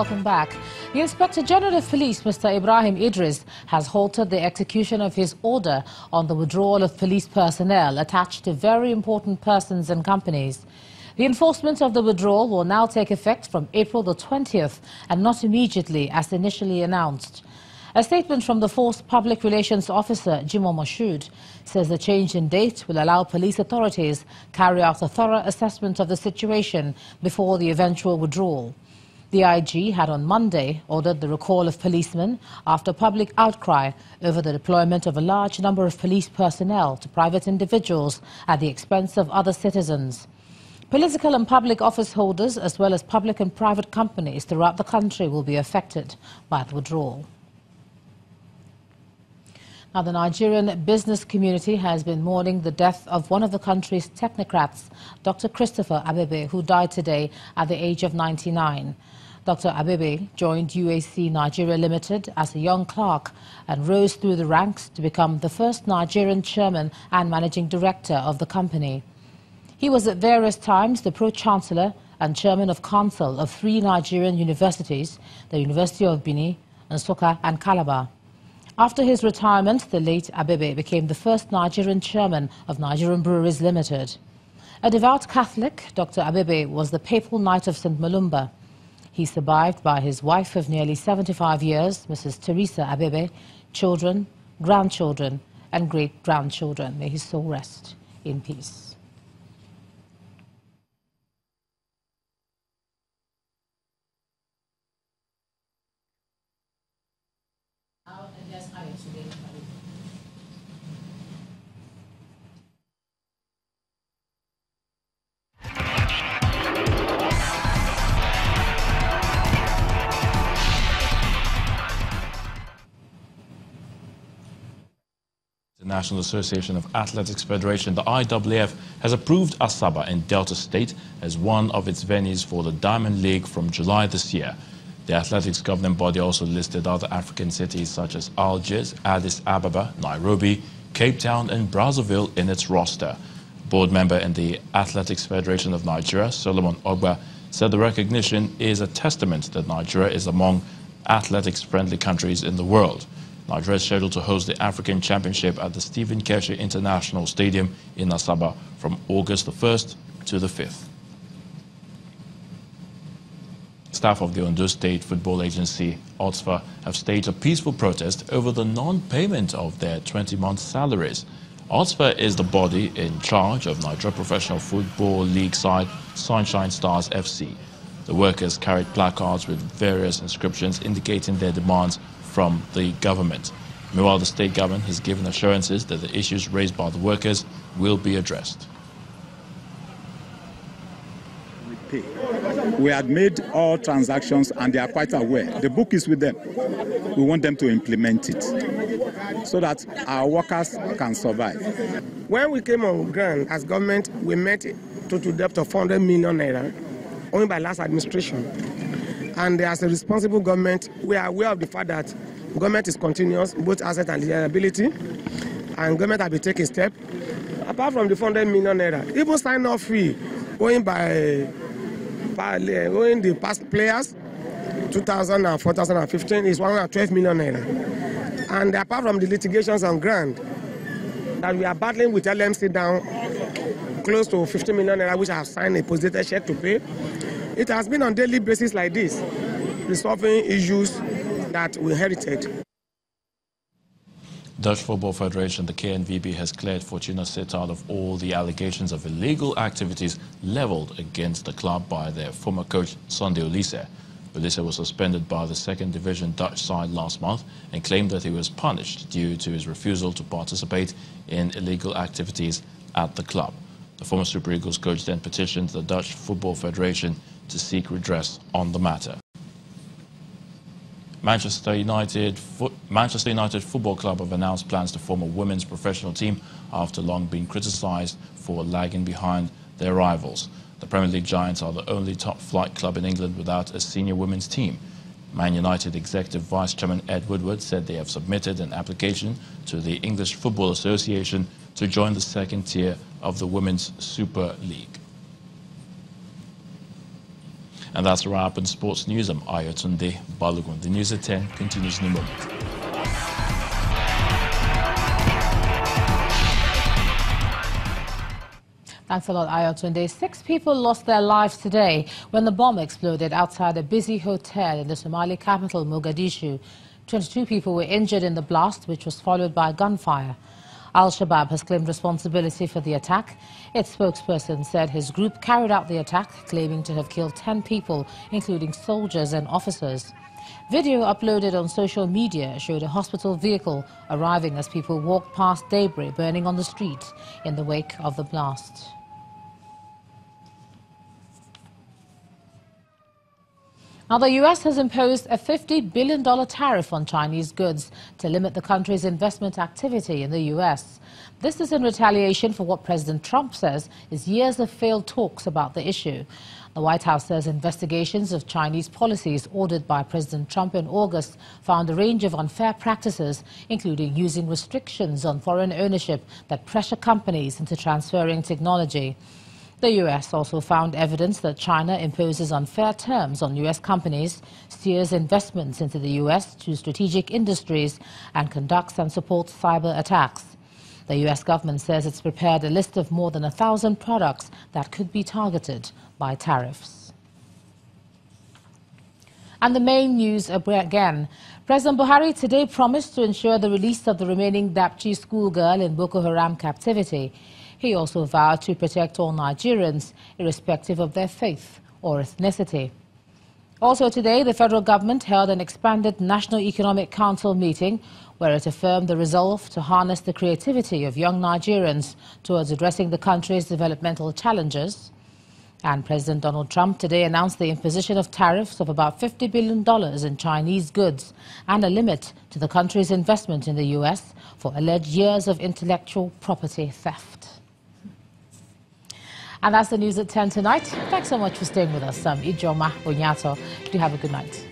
welcome back. The Inspector General of Police, Mr. Ibrahim Idris, has halted the execution of his order on the withdrawal of police personnel attached to very important persons and companies. The enforcement of the withdrawal will now take effect from April the 20th and not immediately as initially announced. A statement from the Force Public Relations Officer, Jimo Moshood, says the change in date will allow police authorities carry out a thorough assessment of the situation before the eventual withdrawal. The IG had on Monday ordered the recall of policemen after public outcry over the deployment of a large number of police personnel to private individuals at the expense of other citizens. Political and public office holders, as well as public and private companies throughout the country, will be affected by the withdrawal. Now, the Nigerian business community has been mourning the death of one of the country's technocrats, Dr. Christopher Abebe, who died today at the age of 99. Dr. Abebe joined UAC Nigeria Limited as a young clerk and rose through the ranks to become the first Nigerian chairman and managing director of the company. He was at various times the pro-chancellor and chairman of council of 3 Nigerian universities, the University of Benin, Nsukka and Calabar. After his retirement, the late Abebe became the first Nigerian chairman of Nigerian Breweries Limited. A devout Catholic, Dr. Abebe was the papal knight of St. Malumba. He survived by his wife of nearly 75 years, Mrs. Teresa Abebe, children, grandchildren and great-grandchildren. May his soul rest in peace. The National Association of Athletics Federation, the IAAF, has approved Asaba in Delta State as one of its venues for the Diamond League from July this year. The athletics governing body also listed other African cities such as Algiers, Addis Ababa, Nairobi, Cape Town and Brazzaville in its roster. Board member in the Athletics Federation of Nigeria, Solomon Ogba, said the recognition is a testament that Nigeria is among athletics-friendly countries in the world. Nigeria is scheduled to host the African Championship at the Stephen Keshi International Stadium in Asaba from August the 1st to the 5th. Staff of the Ondo State Football Agency, OTSFA, have staged a peaceful protest over the non-payment of their 20-month salaries. OTSFA is the body in charge of Nigeria Professional Football League side Sunshine Stars FC. The workers carried placards with various inscriptions indicating their demands from the government. Meanwhile, the state government has given assurances that the issues raised by the workers will be addressed. We had made all transactions and they are quite aware. The book is with them. We want them to implement it so that our workers can survive. When we came on ground as government, we met total debt of 400 million naira only by last administration. And as a responsible government, we are aware of the fact that government is continuous, both asset and liability, and government has been taking steps. Apart from the 400 million naira, even sign-off fee owing owing the past players, 2000 and 2015 is 112 million naira. And apart from the litigations on ground that we are battling with LMC down close to 50 million naira, which I have signed a post-dated check to pay. It has been on a daily basis like this, resolving issues that we inherited. Dutch Football Federation, the KNVB, has cleared Fortuna Sittard of all the allegations of illegal activities leveled against the club by their former coach, Sunday Olise. Olise was suspended by the 2nd Division Dutch side last month and claimed that he was punished due to his refusal to participate in illegal activities at the club. The former Super Eagles coach then petitioned the Dutch Football Federation to seek redress on the matter. Manchester United Football Club have announced plans to form a women's professional team after long being criticised for lagging behind their rivals. The Premier League giants are the only top-flight club in England without a senior women's team. Man United Executive Vice Chairman Ed Woodward said they have submitted an application to the English Football Association to join the 2nd tier of the Women's Super League. And that's a wrap in sports news. I'm Ayotunde Balogun. The news at 10 continues in a moment. Thanks a lot, Ayotunde. 6 people lost their lives today when the bomb exploded outside a busy hotel in the Somali capital, Mogadishu. 22 people were injured in the blast, which was followed by gunfire. Al-Shabaab has claimed responsibility for the attack. Its spokesperson said his group carried out the attack, claiming to have killed 10 people, including soldiers and officers. Video uploaded on social media showed a hospital vehicle arriving as people walked past debris burning on the street in the wake of the blast. Now, the U.S. has imposed a $50 billion tariff on Chinese goods to limit the country's investment activity in the U.S. This is in retaliation for what President Trump says is years of failed talks about the issue. The White House says investigations of Chinese policies ordered by President Trump in August found a range of unfair practices, including using restrictions on foreign ownership that pressure companies into transferring technology. The U.S. also found evidence that China imposes unfair terms on U.S. companies, steers investments into the U.S. to strategic industries, and conducts and supports cyber attacks. The U.S. government says it's prepared a list of more than 1,000 products that could be targeted by tariffs. And the main news again. President Buhari today promised to ensure the release of the remaining Dapchi schoolgirl in Boko Haram captivity. He also vowed to protect all Nigerians, irrespective of their faith or ethnicity. Also today, the federal government held an expanded National Economic Council meeting where it affirmed the resolve to harness the creativity of young Nigerians towards addressing the country's developmental challenges. And President Donald Trump today announced the imposition of tariffs of about $50 billion in Chinese goods and a limit to the country's investment in the U.S. for alleged years of intellectual property theft. And that's the news at 10 tonight. Thanks so much for staying with us. Ijoma Onyato. Do have a good night.